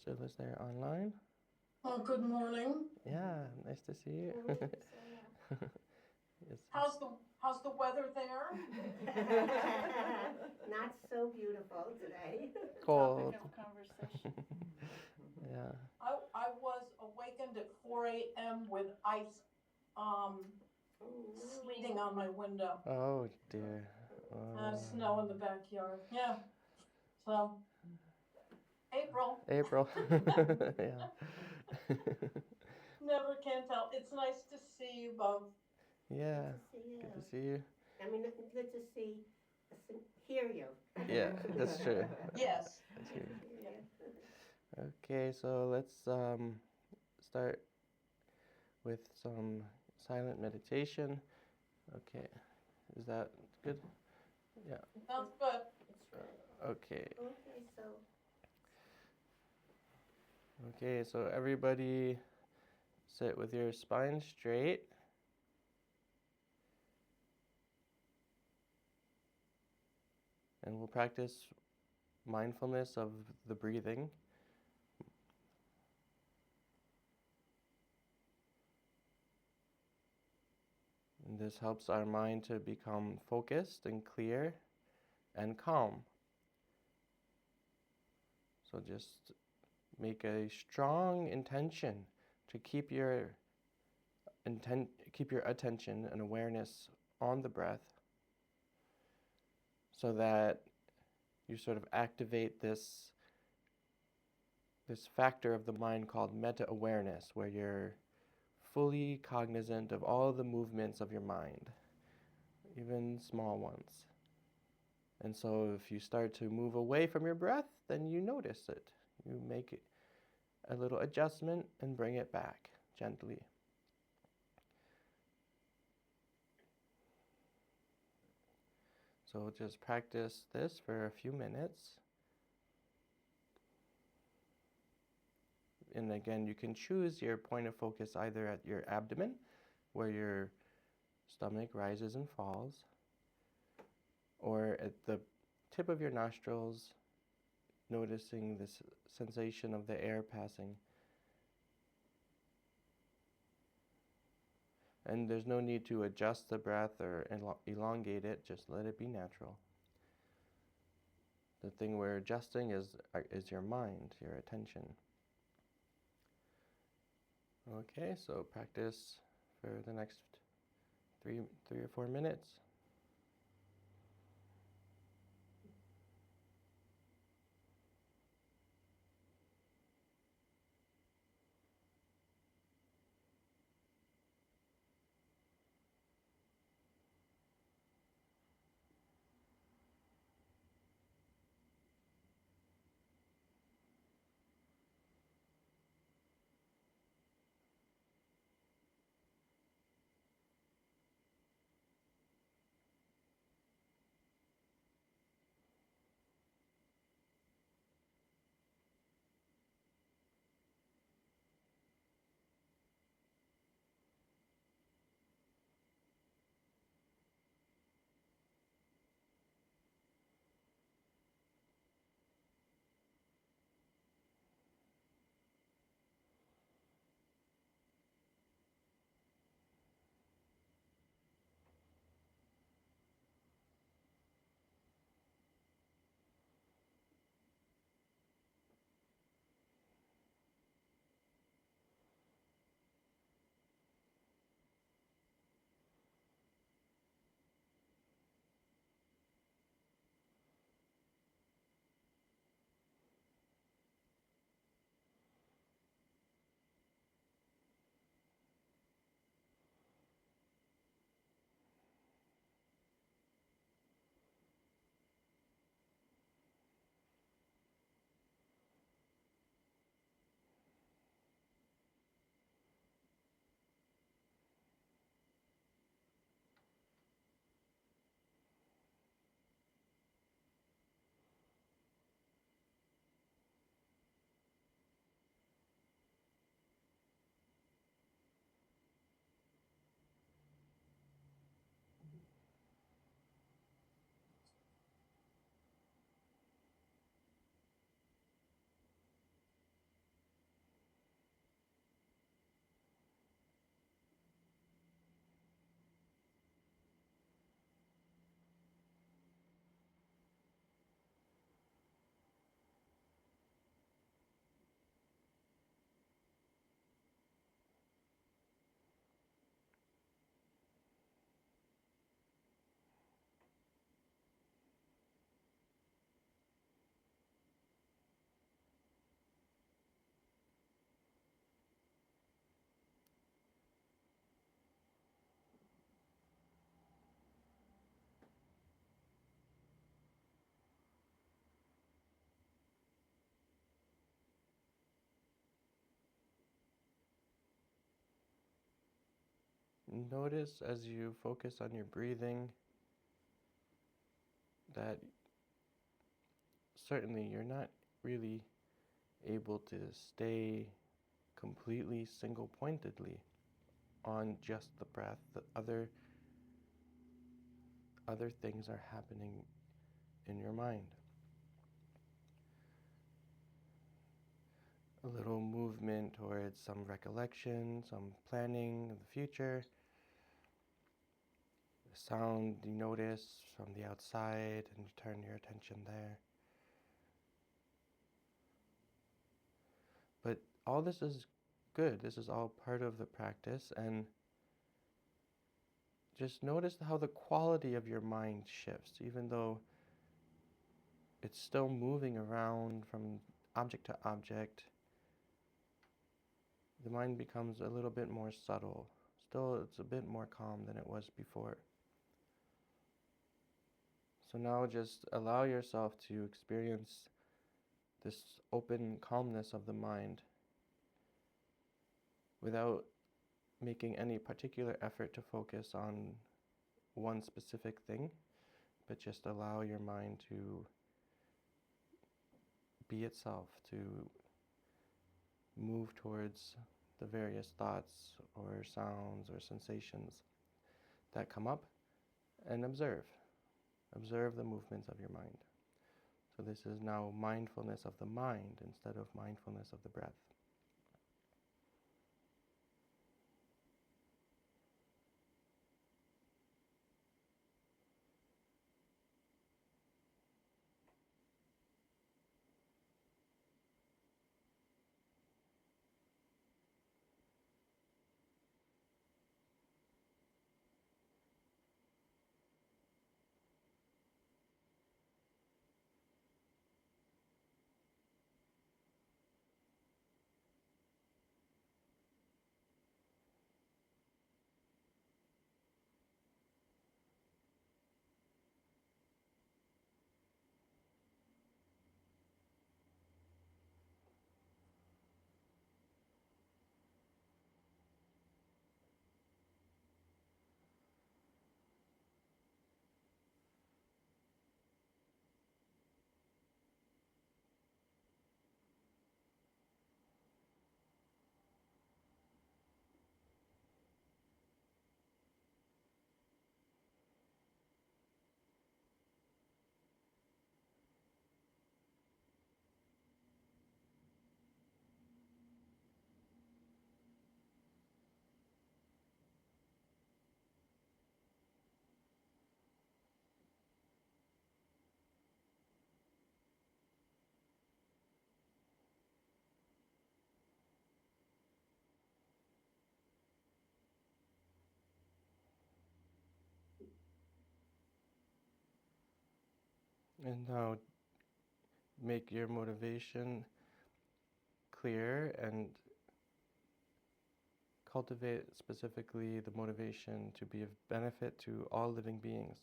Priscilla's there online. Oh, good morning. Yeah, nice to see you. Yes. How's the weather there? Not so beautiful today. Cold. Topic of conversation. Yeah. I was awakened at 4 a.m. with ice sleeting on my window. Oh dear. Snow in the backyard. Yeah. So, April. April. Yeah. Never can tell. It's nice to see you both. Yeah. Good to see you. Good to see you. I mean, good to hear you. Yeah, that's true. Yes. That's true. Yeah. Okay, so let's start with some silent meditation. Okay, is that good? Yeah. Sounds good. It's good. Okay. Okay, Okay, so everybody sit with your spine straight. And we'll practice mindfulness of the breathing. And this helps our mind to become focused and clear and calm. So just make a strong intention to keep your attention and awareness on the breath, so that you sort of activate this factor of the mind called meta-awareness, where you're fully cognizant of all the movements of your mind, even small ones. And so if you start to move away from your breath, then you notice it. You make a little adjustment and bring it back gently. So just practice this for a few minutes. And again, you can choose your point of focus either at your abdomen, where your stomach rises and falls, or at the tip of your nostrils, noticing this sensation of the air passing. And there's no need to adjust the breath or elongate it, just let it be natural. The thing we're adjusting is your mind, your attention. Okay, so practice for the next three or 4 minutes. notice as you focus on your breathing that certainly you're not really able to stay completely single-pointedly on just the breath. The other things are happening in your mind. A little movement towards some recollection, some planning of the future. The sound you notice from the outside and you turn your attention there. But all this is good. This is all part of the practice, and just notice how the quality of your mind shifts, even though it's still moving around from object to object. The mind becomes a little bit more subtle. Still, it's a bit more calm than it was before. So now just allow yourself to experience this open calmness of the mind without making any particular effort to focus on one specific thing, but just allow your mind to be itself, to move towards the various thoughts or sounds or sensations that come up, and observe. Observe the movements of your mind. So this is now mindfulness of the mind instead of mindfulness of the breath. And now make your motivation clear and cultivate specifically the motivation to be of benefit to all living beings.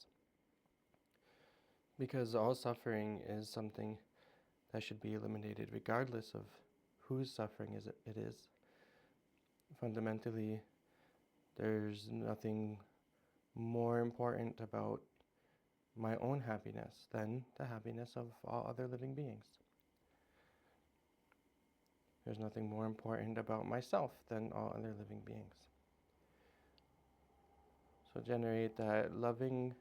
Because all suffering is something that should be eliminated regardless of whose suffering it is. Fundamentally, there's nothing more important about my own happiness than the happiness of all other living beings. There's nothing more important about myself than all other living beings. So generate that loving,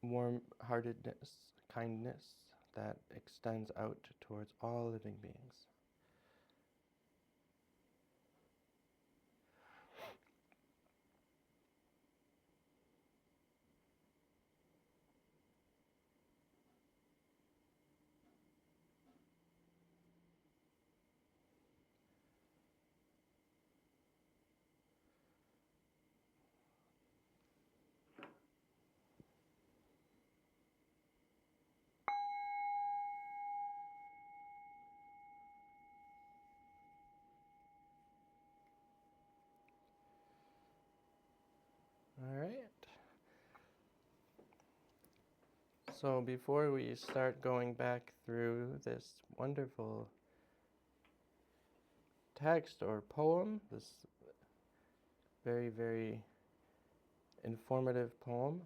warm-heartedness, kindness that extends out towards all living beings. All right. So before we start going back through this wonderful text or poem, this very, very informative poem.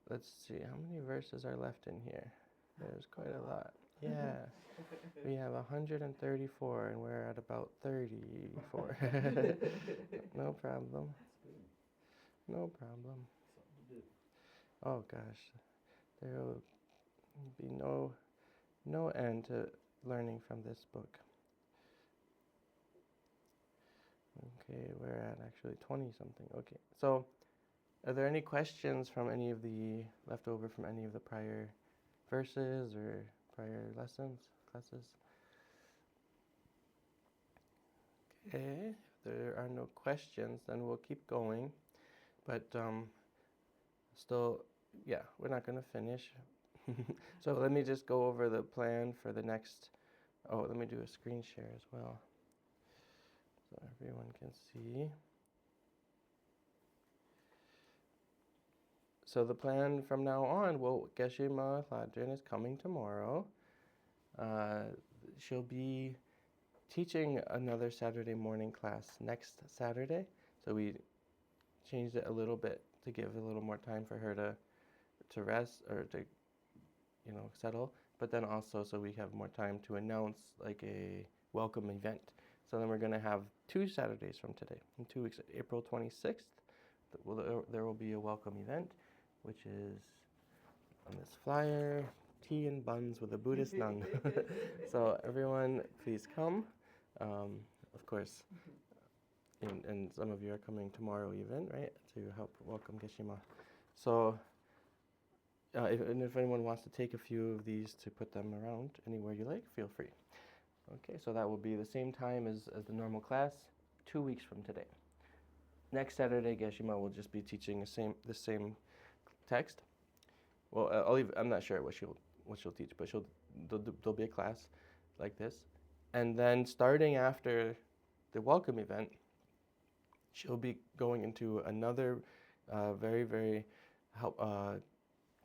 Let's see, how many verses are left in here? There's quite a lot. Yeah. We have 134 and we're at about 34. No problem. No problem. Oh gosh. There will be no end to learning from this book. Okay, we're at actually 20 something. Okay. So, are there any questions from any of the left over from any of the prior verses or prior lessons, classes? Okay, if there are no questions, then we'll keep going. But still, yeah, we're not going to finish. So let me just go over the plan for the next. Oh, let me do a screen share as well, so everyone can see. So the plan from now on, well, Geshima Hladrin is coming tomorrow. She'll be teaching another Saturday morning class next Saturday. So we changed it a little bit to give a little more time for her to rest or to, settle. But then also so we have more time to announce like a welcome event. So then we're going to have 2 Saturdays from today. In 2 weeks, April 26th, there will be a welcome event, which is on this flyer, tea and buns with a Buddhist nun. So everyone, please come. Of course, and some of you are coming tomorrow even, right, to help welcome Geshima. So if anyone wants to take a few of these to put them around anywhere you like, feel free. Okay, so that will be the same time as the normal class, 2 weeks from today. Next Saturday, Geshima will just be teaching the same text. Well, I'm not sure what she'll teach, but there'll be a class like this, and then starting after the welcome event, she'll be going into another very, very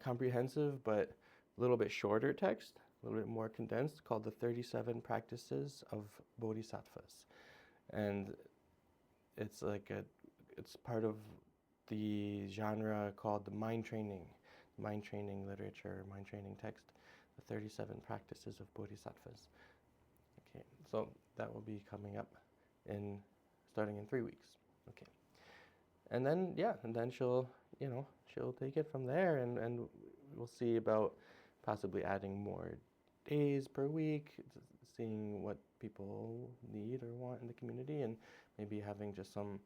comprehensive but a little bit shorter text, a little bit more condensed, called the 37 Practices of Bodhisattvas, and it's part of the genre called the mind training literature, mind training text, the 37 Practices of Bodhisattvas. Okay, so that will be coming up starting in 3 weeks. Okay, and then she'll take it from there, and we'll see about possibly adding more days per week, seeing what people need or want in the community, and maybe having just some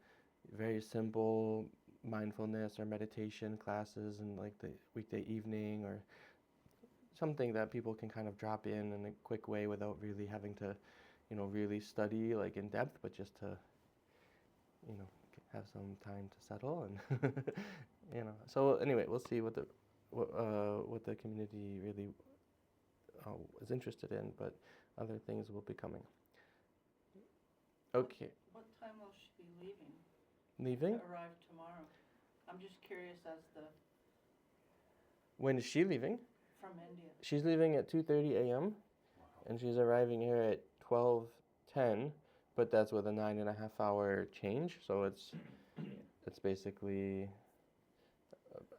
very simple mindfulness or meditation classes in like the weekday evening, or something that people can kind of drop in a quick way without really having to, really study like in depth, but just to, have some time to settle and, So anyway, we'll see what the community really is interested in, but other things will be coming. Okay. What time will she be leaving? Leaving? To arrive tomorrow. I'm just curious as to. When is she leaving? From India. She's leaving at 2:30 a.m. and she's arriving here at 12:10, but that's with a 9.5-hour change, so it's basically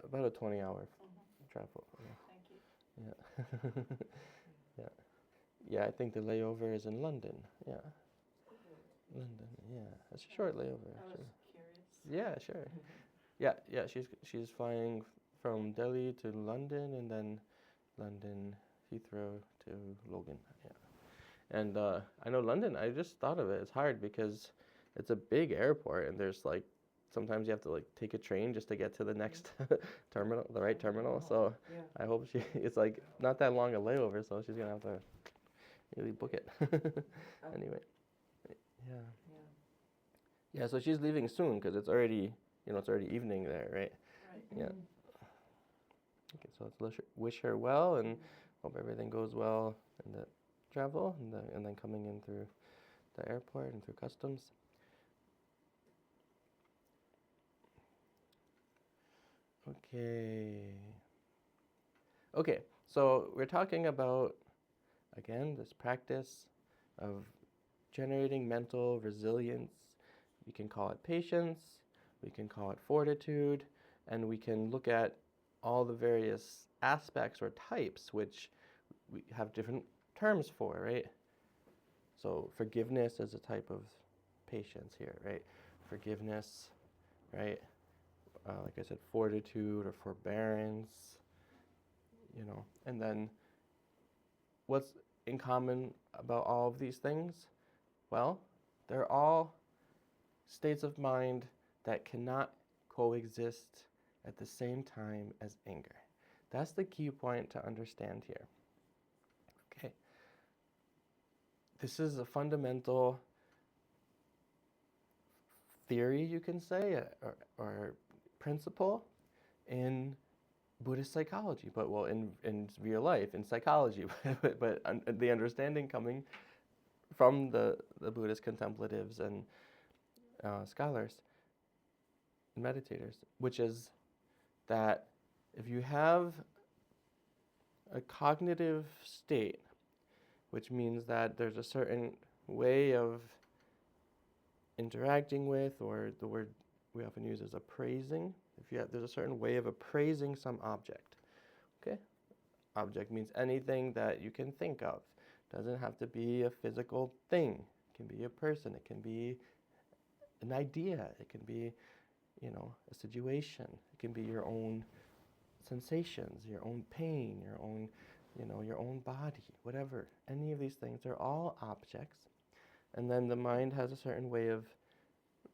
about a 20-hour travel. Yeah. Thank you. Yeah. Yeah, I think the layover is in London. Yeah. London. Yeah, it's a short layover. I was Actually. curious. Yeah, sure. Yeah. She's flying from Delhi to London, and then London Heathrow to Logan. Yeah. And I know London. I just thought of it. It's hard because it's a big airport, and there's like sometimes you have to like take a train just to get to the next terminal, the right terminal. So I hope it's like not that long a layover, so she's gonna have to really book it. Anyway. Yeah, so she's leaving soon because it's already evening there, right? Right. Yeah. Okay, so let's wish her well and hope everything goes well in the travel and then coming in through the airport and through customs. Okay, so we're talking about, again, this practice of generating mental resilience We can call it patience, we can call it fortitude, and we can look at all the various aspects or types which we have different terms for, right? So forgiveness is a type of patience here, right? Forgiveness, right? Like I said, fortitude or forbearance, and then what's in common about all of these things? Well, they're all states of mind that cannot coexist at the same time as anger. That's the key point to understand here. Okay. This is a fundamental theory, you can say, or principle in Buddhist psychology, but in real life, in psychology, but the understanding coming from the Buddhist contemplatives and scholars and meditators, which is that if you have a cognitive state, which means that there's a certain way of interacting with, or the word we often use is appraising. There's a certain way of appraising some object. Okay? Object means anything that you can think of. Doesn't have to be a physical thing. It can be a person. It can be an idea. It can be, a situation. It can be your own sensations, your own pain, your own, your own body, whatever. Any of these things, they're all objects. And then the mind has a certain way of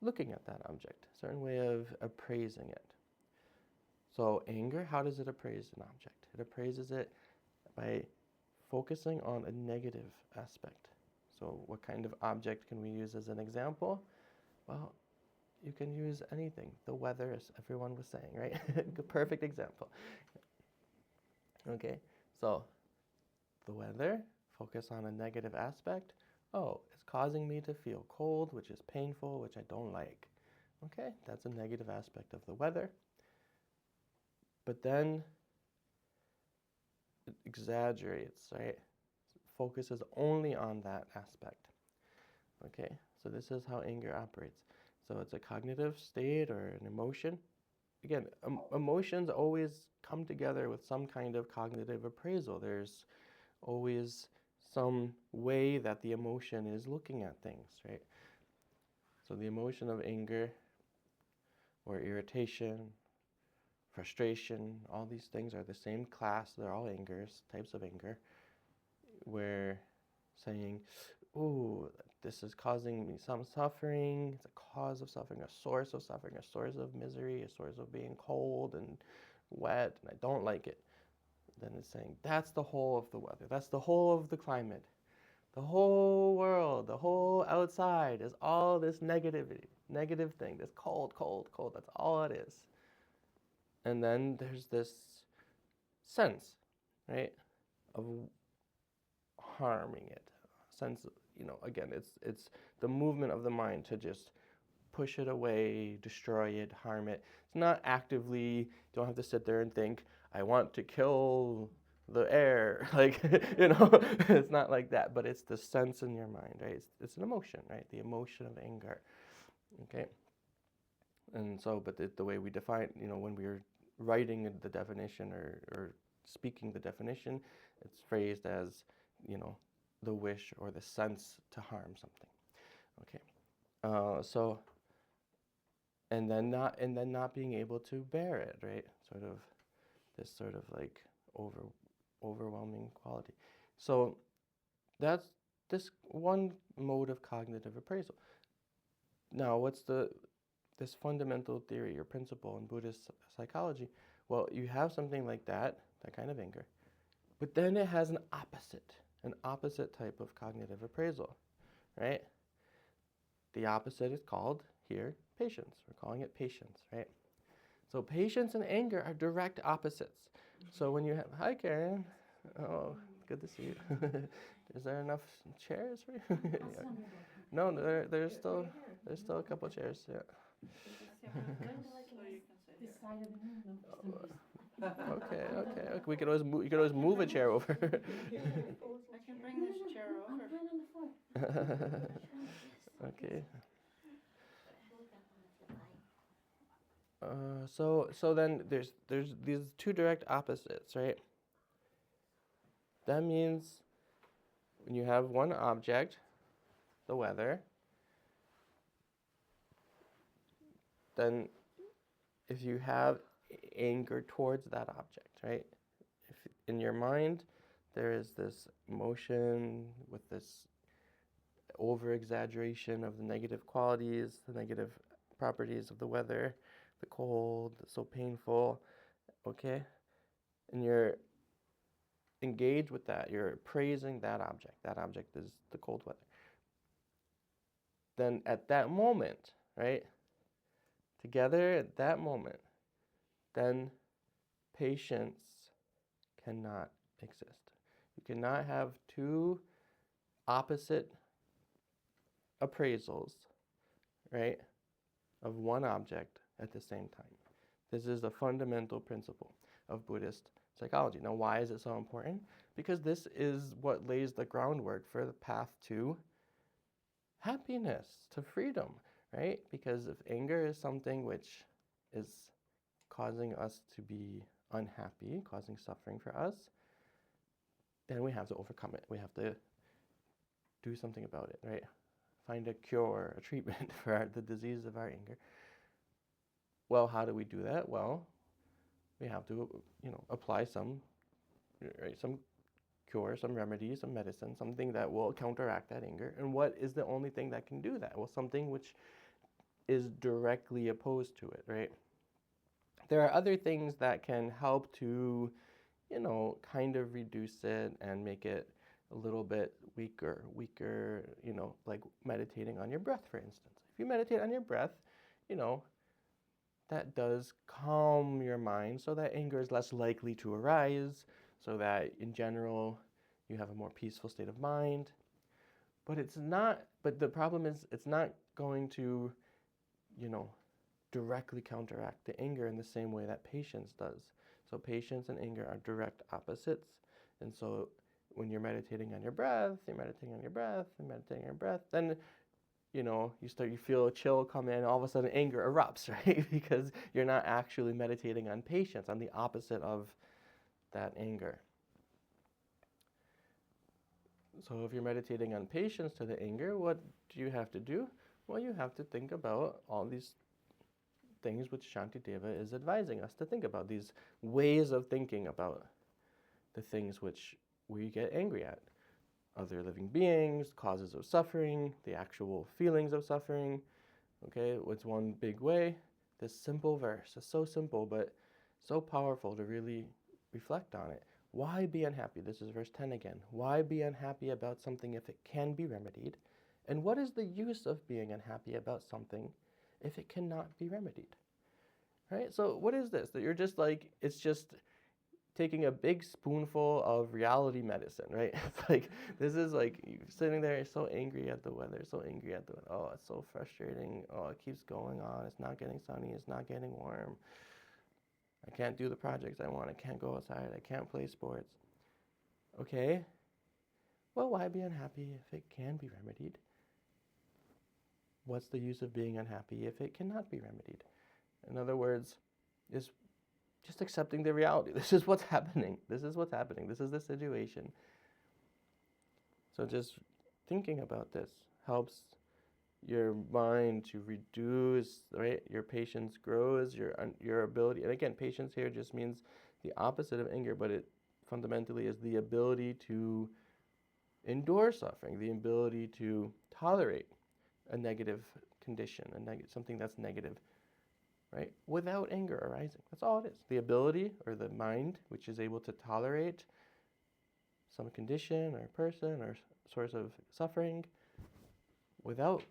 looking at that object, a certain way of appraising it. So anger, how does it appraise an object? It appraises it by focusing on a negative aspect. So what kind of object can we use as an example? Well, you can use anything. The weather, as everyone was saying, right? Perfect example. Okay, so the weather, focus on a negative aspect. Oh, it's causing me to feel cold, which is painful, which I don't like. Okay, that's a negative aspect of the weather. But then it exaggerates, right? Focuses only on that aspect. Okay, so this is how anger operates. So it's a cognitive state or an emotion. Again, emotions always come together with some kind of cognitive appraisal. There's always some way that the emotion is looking at things, right? So the emotion of anger or irritation, frustration, all these things are the same class. They're all angers, types of anger. We're saying, ooh, this is causing me some suffering. It's a cause of suffering, a source of misery, a source of being cold and wet, and I don't like it. Then it's saying, that's the whole of the weather. That's the whole of the climate. The whole world, the whole outside is all this negativity, negative thing, this cold, cold, cold. That's all it is. And then there's this sense, right, of harming it. Sense, again, it's the movement of the mind to just push it away, destroy it, harm it. It's not actively, you don't have to sit there and think, I want to kill the air, it's not like that, but it's the sense in your mind, right? It's an emotion, right? The emotion of anger, okay? And so, but the way we define, when we're writing the definition or speaking the definition, it's phrased as, the wish or the sense to harm something, okay? So, and then not being able to bear it, right? This like overwhelming quality. So that's this one mode of cognitive appraisal. Now, what's this fundamental theory or principle in Buddhist psychology? Well, you have something like that kind of anger, but then it has an opposite type of cognitive appraisal, right? The opposite is called here patience. We're calling it patience, right? So patience and anger are direct opposites. So when you have, hi Karen, oh, good to see you. Is there enough chairs for you? Yeah. No, there's still a couple chairs. Yeah. So you can sit here. Okay. We could always move. You could always move a chair over. I can bring this chair over. Okay. So then there's these two direct opposites, right? That means when you have one object, the weather, then if you have anger towards that object, right? If in your mind there is this emotion with this over exaggeration of the negative qualities, the negative properties of the weather, the cold, it's so painful, okay? And you're engaged with that, you're praising that object. That object is the cold weather. Then at that moment, right? Together at that moment, then patience cannot exist. You cannot have two opposite appraisals, right, of one object at the same time. This is a fundamental principle of Buddhist psychology. Now, why is it so important? Because this is what lays the groundwork for the path to happiness, to freedom, right? Because if anger is something which is causing us to be unhappy, causing suffering for us, then we have to overcome it. We have to do something about it, right? Find a cure, a treatment for the disease of our anger. Well, how do we do that? Well, we have to, apply some cure, some remedy, some medicine, something that will counteract that anger. And what is the only thing that can do that? Well, something which is directly opposed to it, right? There are other things that can help to, kind of reduce it and make it a little bit weaker, like meditating on your breath, for instance. If you meditate on your breath, that does calm your mind so that anger is less likely to arise, so that in general you have a more peaceful state of mind. But the problem is it's not going to, directly counteract the anger in the same way that patience does. So patience and anger are direct opposites. And so when you're meditating on your breath, then you feel a chill come in, all of a sudden anger erupts, right? Because you're not actually meditating on patience, on the opposite of that anger. So if you're meditating on patience to the anger, what do you have to do? Well, you have to think about all these things which Shantideva is advising us to think about, these ways of thinking about the things which we get angry at. Other living beings, causes of suffering, the actual feelings of suffering. Okay, what's one big way? This simple verse is so simple, but so powerful to really reflect on it. Why be unhappy? This is verse 10 again. Why be unhappy about something if it can be remedied? And what is the use of being unhappy about something if it cannot be remedied? Right? So what is this? That you're just it's just taking a big spoonful of reality medicine, right? It's this is you're sitting there, you're so angry at the weather, oh, it's so frustrating, oh, it keeps going on, it's not getting sunny, it's not getting warm, I can't do the projects I want, I can't go outside, I can't play sports. Okay, well, why be unhappy if it can be remedied? What's the use of being unhappy if it cannot be remedied? In other words, is just accepting the reality. This is what's happening. This is the situation. So just thinking about this helps your mind to reduce, right? Your patience grows, your ability. And again, patience here just means the opposite of anger, but it fundamentally is the ability to endure suffering, the ability to tolerate a negative condition, something that's negative, right? Without anger arising. That's all it is. The ability or the mind which is able to tolerate some condition or person or source of suffering without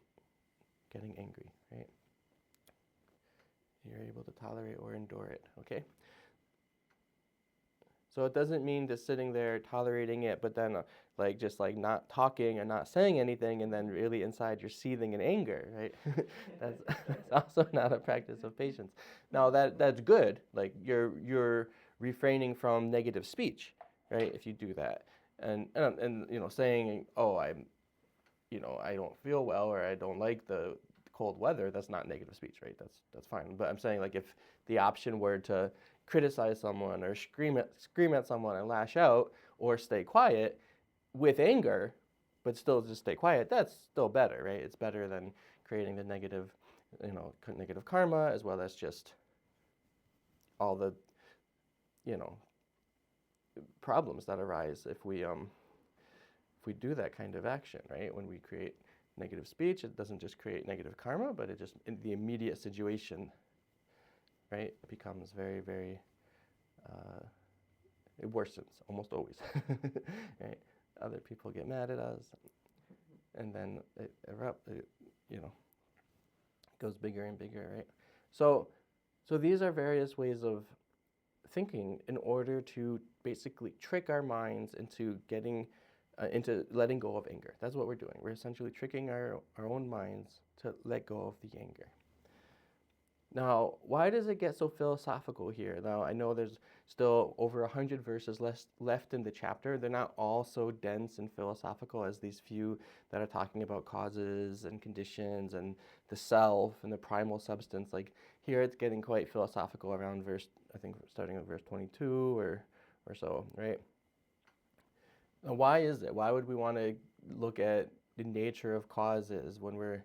getting angry, right? You're able to tolerate or endure it, okay? So it doesn't mean just sitting there tolerating it, but then not talking and not saying anything, and then really inside you're seething in anger, right? that's also not a practice of patience. Now that's good. You're refraining from negative speech, right? If you do that, and saying, oh, I don't feel well, or I don't like the cold weather, that's not negative speech, right? That's fine. But I'm saying, like, if the option were to criticize someone or scream at someone and lash out, or stay quiet with anger, but still just stay quiet, that's still better, right? It's better than creating the negative, negative karma, as well as just all the, problems that arise if we do that kind of action, right? When we create negative speech, it doesn't just create negative karma, but it just, in the immediate situation, right, it becomes very, very, it worsens almost always, right? Other people get mad at us, and then it goes bigger and bigger, right? So these are various ways of thinking in order to basically trick our minds into into letting go of anger. That's what we're doing. We're essentially tricking our own minds to let go of the anger. Now, why does it get so philosophical here? Now, I know there's still over 100 verses left in the chapter. They're not all so dense and philosophical as these few that are talking about causes and conditions and the self and the primal substance. Like here, it's getting quite philosophical around I think starting at verse 22 or so, right? Now, why is it? Why would we want to look at the nature of causes when we're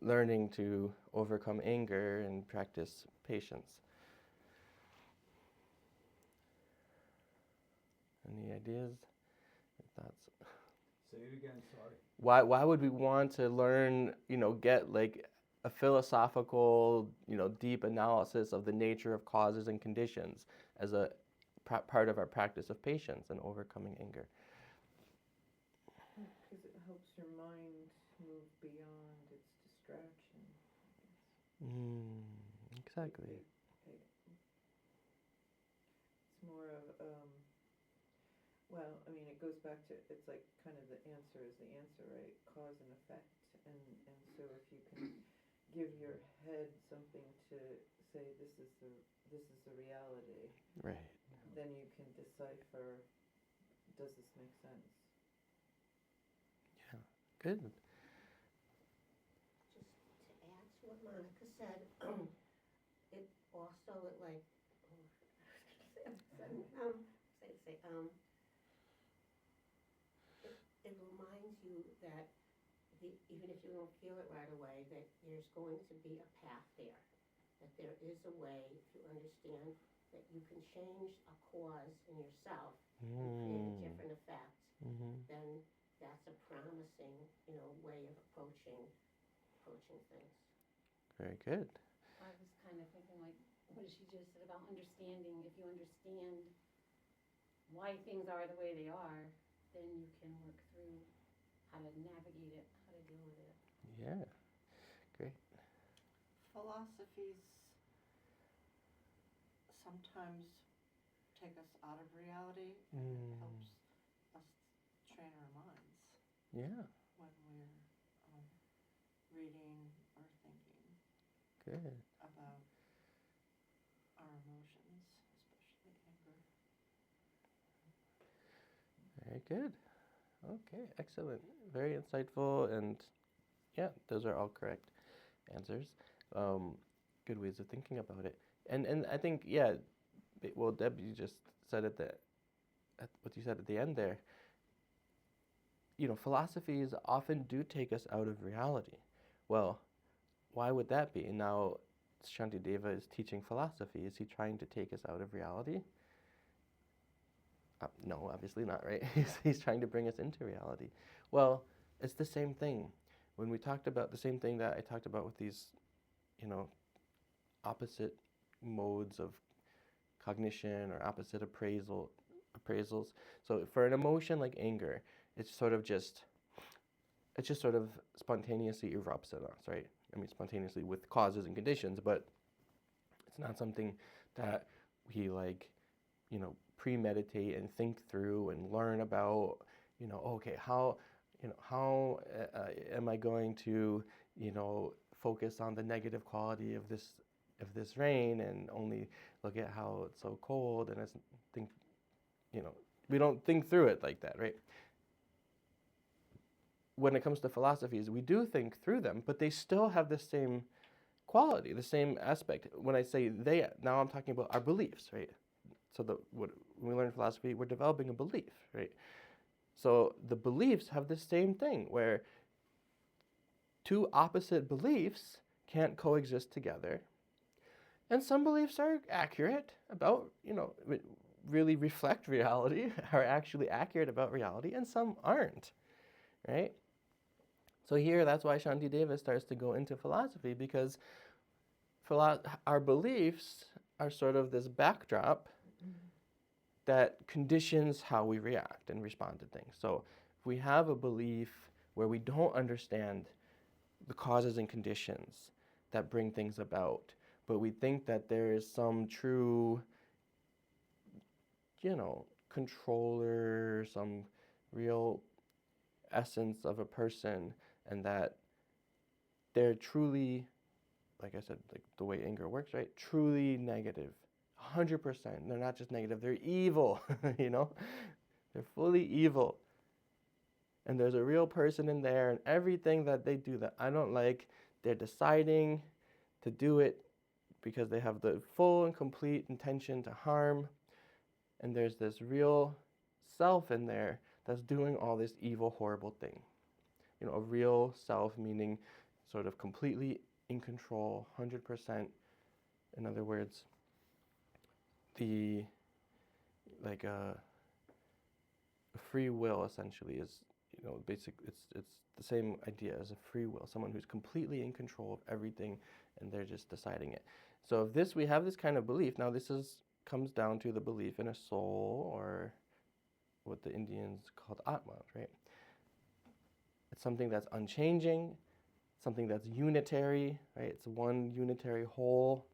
learning to overcome anger and practice patience? Any ideas? Thoughts? Say it again, sorry. Why would we want to learn, get like a philosophical, deep analysis of the nature of causes and conditions as a part of our practice of patience and overcoming anger? Because it helps your mind move beyond its distraction. Exactly. It's more of, well, I mean, it goes back to, it's like kind of the answer is the answer, right? Cause and effect. And so if you can give your head something to say, this is the reality, Right. then you can decipher, does this make sense? Yeah. Good. Just to add to what Monica said, it also, it reminds you that even if you don't feel it right away, that there's going to be a path there, that there is a way, if you understand, that you can change a cause in yourself and create a different effect, then that's a promising, way of approaching things. Very good. I was kind of thinking like, what she just said about understanding. If you understand why things are the way they are, then you can work through how to navigate it, how to deal with it. Yeah. Great. Philosophies sometimes take us out of reality, and it helps us train our minds Yeah. when we're reading or thinking Good. about our emotions, especially anger. Very good. Okay, excellent. Very insightful, and yeah, those are all correct answers. Good ways of thinking about it. And I think, yeah, well, Deb, you just said at what you said at the end there, philosophies often do take us out of reality. Well, why would that be? Now, Shantideva is teaching philosophy. Is he trying to take us out of reality? No, obviously not, right? He's trying to bring us into reality. Well, it's the same thing. When we talked about the same thing that I talked about with these, opposite modes of cognition or opposite appraisals. So for an emotion like anger, it just sort of spontaneously erupts at us, right? I mean, spontaneously with causes and conditions, but it's not something that we premeditate and think through and learn about, okay, how am I going to, focus on the negative quality of this rain and only look at how it's so cold, and we don't think through it like that, right? when it comes to philosophies, we do think through them, but they still have the same quality, the same aspect. When I say they, now I'm talking about our beliefs, right? So when we learn philosophy, we're developing a belief, right? So the beliefs have the same thing, where two opposite beliefs can't coexist together. And some beliefs are accurate about, really reflect reality, are actually accurate about reality, and some aren't, right? So here, that's why Shanti Davis starts to go into philosophy, because our beliefs are sort of this backdrop that conditions how we react and respond to things. So if we have a belief where we don't understand the causes and conditions that bring things about, but we think that there is some true, controller, some real essence of a person, and that they're truly, like I said, like the way anger works, right? Truly negative, 100%. They're not just negative, they're evil, They're fully evil. And there's a real person in there, and everything that they do that I don't like, they're deciding to do it because they have the full and complete intention to harm. And there's this real self in there that's doing all this evil, horrible thing. A real self, meaning sort of completely in control, 100%. In other words, a free will essentially is, basically it's the same idea as a free will, someone who's completely in control of everything and they're just deciding it. So if we have this kind of belief, now comes down to the belief in a soul, or what the Indians called Atma, right? It's something that's unchanging, something that's unitary, right? It's one unitary whole,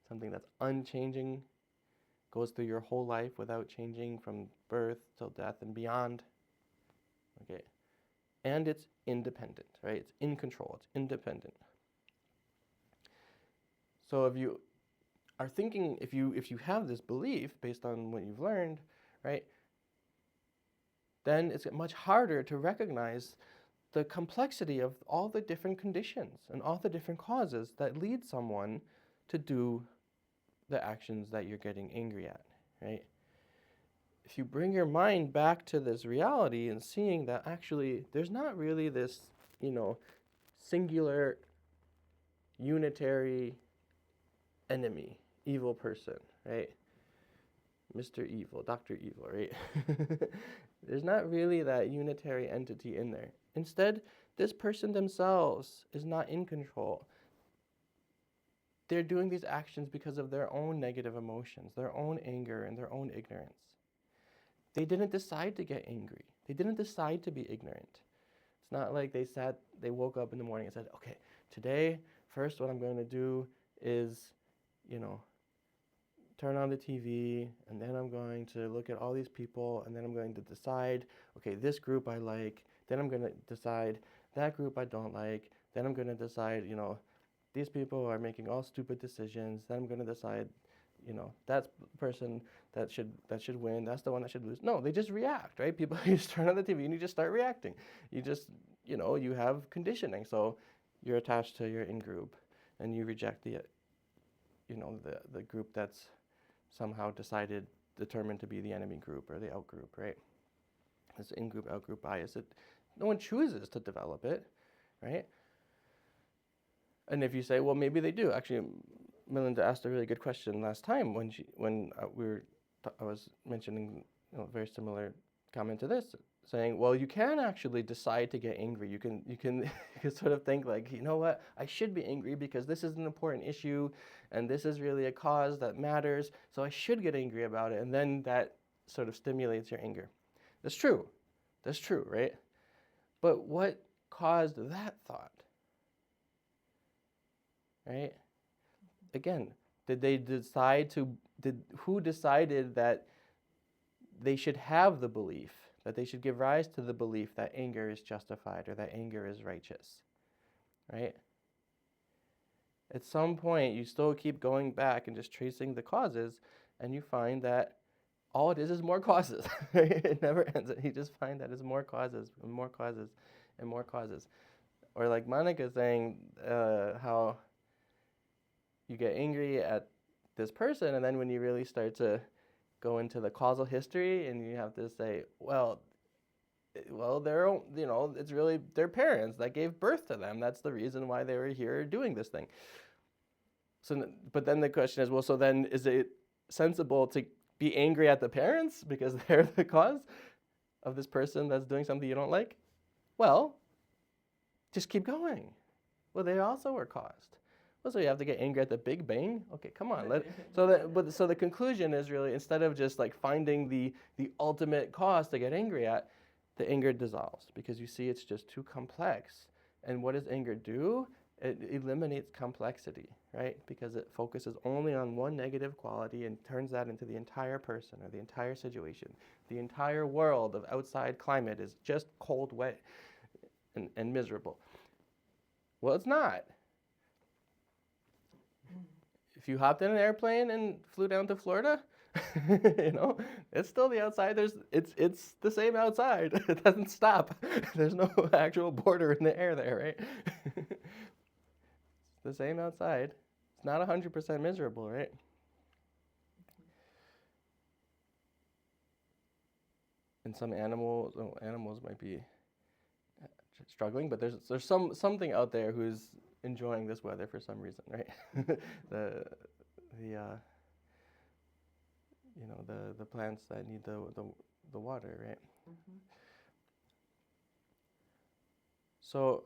something that's unchanging, goes through your whole life without changing from birth till death and beyond. Okay. And it's independent, right? It's in control, it's independent. So if you are thinking, if you have this belief based on what you've learned, right, then it's much harder to recognize the complexity of all the different conditions and all the different causes that lead someone to do the actions that you're getting angry at, right? If you bring your mind back to this reality and seeing that actually there's not really this, singular, unitary enemy, evil person, right? Mr. Evil, Dr. Evil, right? There's not really that unitary entity in there. Instead, this person themselves is not in control. They're doing these actions because of their own negative emotions, their own anger, and their own ignorance. They didn't decide to get angry. They didn't decide to be ignorant. It's not like they woke up in the morning and said, okay, today, first what I'm going to do is, turn on the TV, and then I'm going to look at all these people, and then I'm going to decide, okay, this group I like, then I'm going to decide that group I don't like, then I'm going to decide, these people are making all stupid decisions, then I'm going to decide, that's the person that should win, that's the one that should lose. No, they just react, right? People, you just turn on the TV and you just start reacting. You just, you have conditioning, so you're attached to your in-group, and you reject the group that's somehow determined to be the enemy group or the out-group, right? This in-group, out-group bias, no one chooses to develop it, right? And if you say, well, maybe they do. Actually, Melinda asked a really good question last time when I was mentioning a very similar comment to this, saying, well, you can actually decide to get angry. You can sort of think like, you know what, I should be angry because this is an important issue and this is really a cause that matters, so I should get angry about it, and then that sort of stimulates your anger. That's true, right? But what caused that thought? Right? Again, who decided that they should have the belief, that they should give rise to the belief that anger is justified or that anger is righteous, right? At some point, you still keep going back and just tracing the causes, and you find that all it is more causes. It never ends. You just find that it's more causes, and more causes. Or like Monica saying how you get angry at this person, and then when you really start to go into the causal history, and you have to say, well, they're, it's really their parents that gave birth to them. That's the reason why they were here doing this thing. So, but then the question is, well, so then is it sensible to be angry at the parents because they're the cause of this person that's doing something you don't like? Well, just keep going. Well, they also were caused. Well, so you have to get angry at the Big Bang? Okay, come on. So the conclusion is really, instead of just like finding the ultimate cause to get angry at, the anger dissolves because you see it's just too complex. And what does anger do? It eliminates complexity, right? Because it focuses only on one negative quality and turns that into the entire person or the entire situation. The entire world of outside climate is just cold, wet, and miserable. Well, it's not. If you hopped in an airplane and flew down to Florida, it's still the outside. It's the same outside. It doesn't stop. There's no actual border in the air there, right? It's the same outside. It's not 100% miserable, right? And some animals might be struggling, but there's something out there who's enjoying this weather for some reason, right? the plants that need the water, right? Mm-hmm. So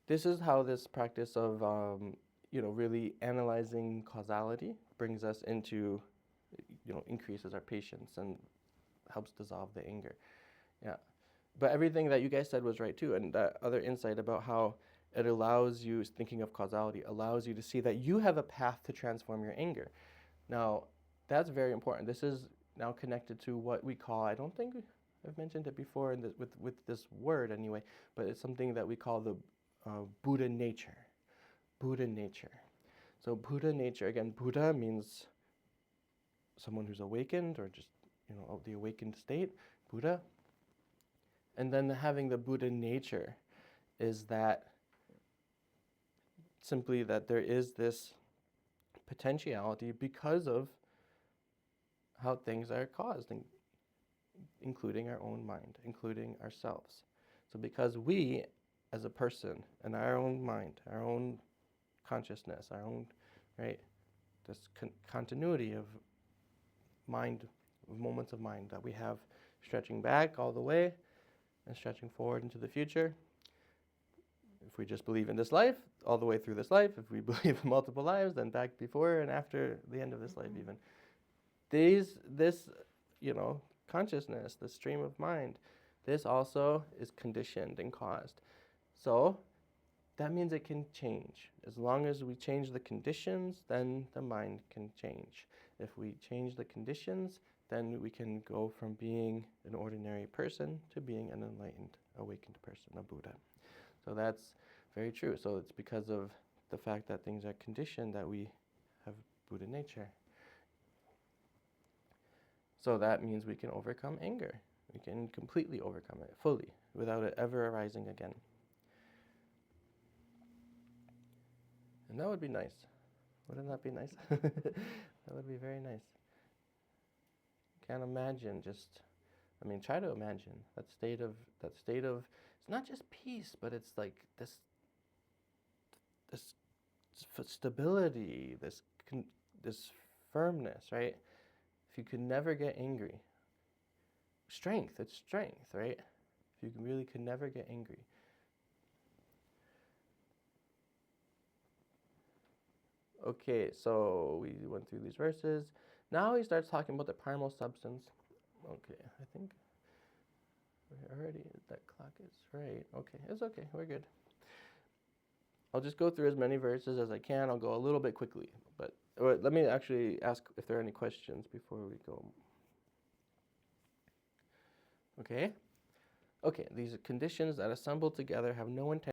this is how this practice of really analyzing causality brings us into, increases our patience and helps dissolve the anger. Yeah. But everything that you guys said was right too, and that other insight about how it allows you, thinking of causality, allows you to see that you have a path to transform your anger. Now, that's very important. This is now connected to what we call, I don't think I've mentioned it before with this word anyway, but it's something that we call the Buddha nature. Buddha nature. So Buddha nature, again, Buddha means someone who's awakened or just, of the awakened state, Buddha. And then having the Buddha nature is that simply that there is this potentiality because of how things are caused, including our own mind, including ourselves. So because we, as a person, and our own mind, our own consciousness, our own, right, this continuity of mind, of moments of mind that we have stretching back all the way and stretching forward into the future. If we just believe in this life, all the way through this life, if we believe in multiple lives, then back before and after the end of this life even. This consciousness, the stream of mind, this also is conditioned and caused. So that means it can change. As long as we change the conditions, then the mind can change. If we change the conditions, then we can go from being an ordinary person to being an enlightened, awakened person, a Buddha. So that's very true. So it's because of the fact that things are conditioned that we have Buddha nature. So that means we can overcome anger. We can completely overcome it, fully, without it ever arising again. And that would be nice. Wouldn't that be nice? That would be very nice. Can't imagine try to imagine that state of, it's not just peace, but it's like this stability, this firmness, right? If you could never get angry. It's strength, right? If you really could never get angry. Okay, so we went through these verses. Now he starts talking about the primal substance. Okay, I think we're already, that clock is right. Okay, it's okay, we're good. I'll just go through as many verses as I can. I'll go a little bit quickly, but let me actually ask if there are any questions before we go. Okay, these conditions that assemble together have no intention